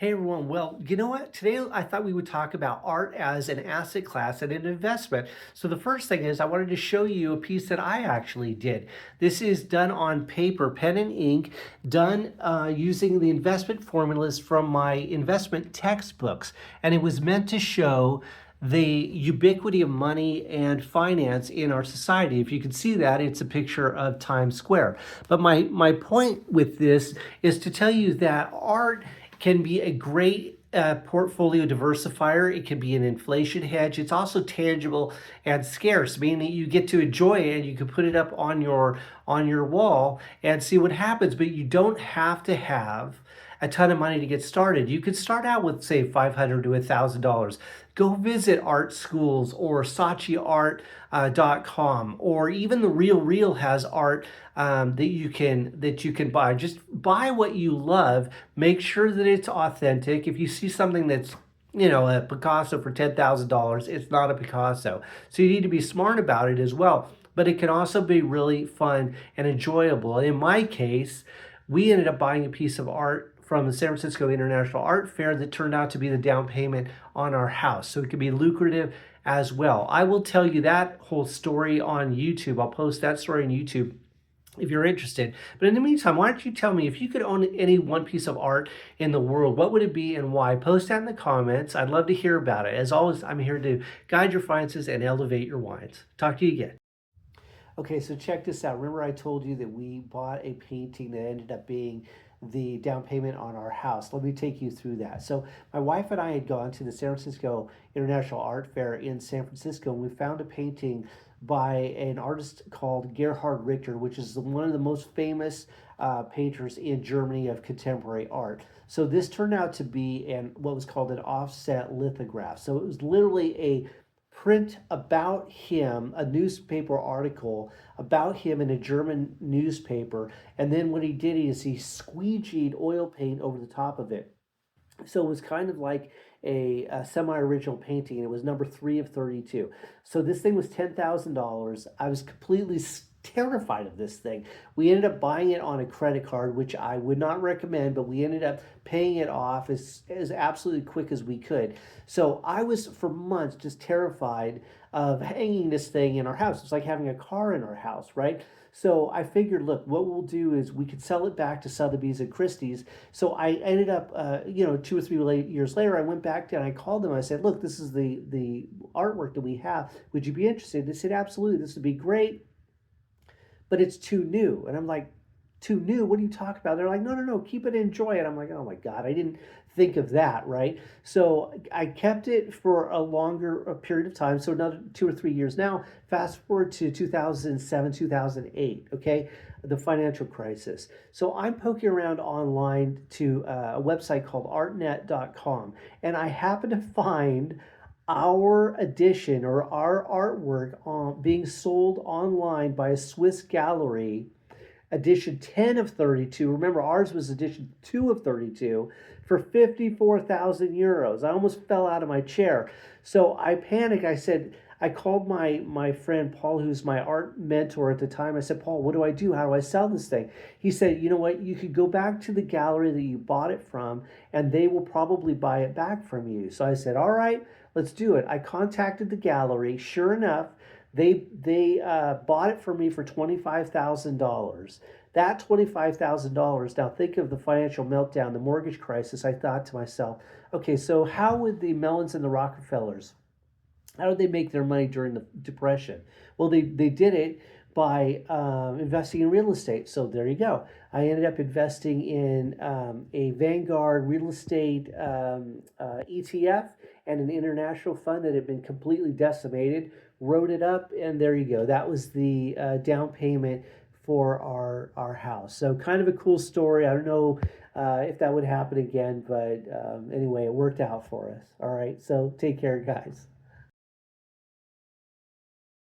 Hey everyone, well, you know what? Today I thought we would talk about art as an asset class and an investment. So the first thing is I wanted to show you a piece that I actually did. This is done on paper, pen and ink, done using the investment formulas from my investment textbooks. And it was meant to show the ubiquity of money and finance in our society. If you can see that, it's a picture of Times Square. But my point with this is to tell you that art can be a great portfolio diversifier. It can be an inflation hedge. It's also tangible and scarce, meaning you get to enjoy it and you can put it up on your wall and see what happens. But you don't have to have a ton of money to get started. You could start out with, say, $500 to $1,000. Go visit art schools or sachiart.com, or even the Real Real has art that you can buy. Just buy what you love. Make sure that it's authentic. If you see something that's a Picasso for $10,000, it's not a Picasso. So you need to be smart about it as well. But it can also be really fun and enjoyable. In my case, we ended up buying a piece of art from the San Francisco International Art Fair that turned out to be the down payment on our house. So it could be lucrative as well. I will tell you that whole story on YouTube. I'll post that story on YouTube if you're interested. But in the meantime, why don't you tell me, if you could own any one piece of art in the world, what would it be and why? Post that in the comments. I'd love to hear about it. As always, I'm here to guide your finances and elevate your wines. Talk to you again. Okay, so check this out. Remember I told you that we bought a painting that ended up being the down payment on our house. Let me take you through that. So my wife and I had gone to the San Francisco International Art Fair in San Francisco, and we found a painting by an artist called Gerhard Richter, which is one of the most famous painters in Germany of contemporary art. So this turned out to be what was called an offset lithograph. So it was literally a print about him, a newspaper article about him in a German newspaper. And then what he did is he squeegeed oil paint over the top of it. So it was kind of like a semi-original painting, and it was number 3 of 32. So this thing was $10,000. I was completely terrified of this thing. We ended up buying it on a credit card, which I would not recommend, but we ended up paying it off as absolutely quick as we could. So I was for months just terrified of hanging this thing in our house. It's like having a car in our house, right? So I figured, look, what we'll do is we could sell it back to Sotheby's and Christie's. So I ended up, 2 or 3 years later, I went back and I called them. I said, look, this is the artwork that we have. Would you be interested? They said, absolutely, this would be great, but it's too new. And I'm like, too new? What are you talking about? They're like, no, no, no, keep it, enjoy it. I'm like, oh my God, I didn't think of that, right? So I kept it for a longer period of time. So another 2 or 3 years. Now, fast forward to 2007, 2008, okay? The financial crisis. So I'm poking around online to a website called artnet.com, and I happen to find our edition or our artwork being sold online by a Swiss gallery, edition 10 of 32. Remember, ours was edition 2 of 32 for 54,000 euros. I almost fell out of my chair. So I panicked. I called my friend Paul, who's my art mentor at the time. I said, Paul, what do I do? How do I sell this thing? He said, you know what? You could go back to the gallery that you bought it from, and they will probably buy it back from you. So I said, all right, let's do it. I contacted the gallery. Sure enough, they bought it for me for $25,000. That $25,000. Now think of the financial meltdown, the mortgage crisis. I thought to myself, okay, so how would the Mellons and the Rockefellers, how did they make their money during the Depression? Well, they did it by investing in real estate. So there you go. I ended up investing in a Vanguard real estate ETF and an international fund that had been completely decimated. Wrote it up, and there you go. That was the down payment for our house. So kind of a cool story. I don't know if that would happen again, but anyway, it worked out for us. All right. So take care, guys.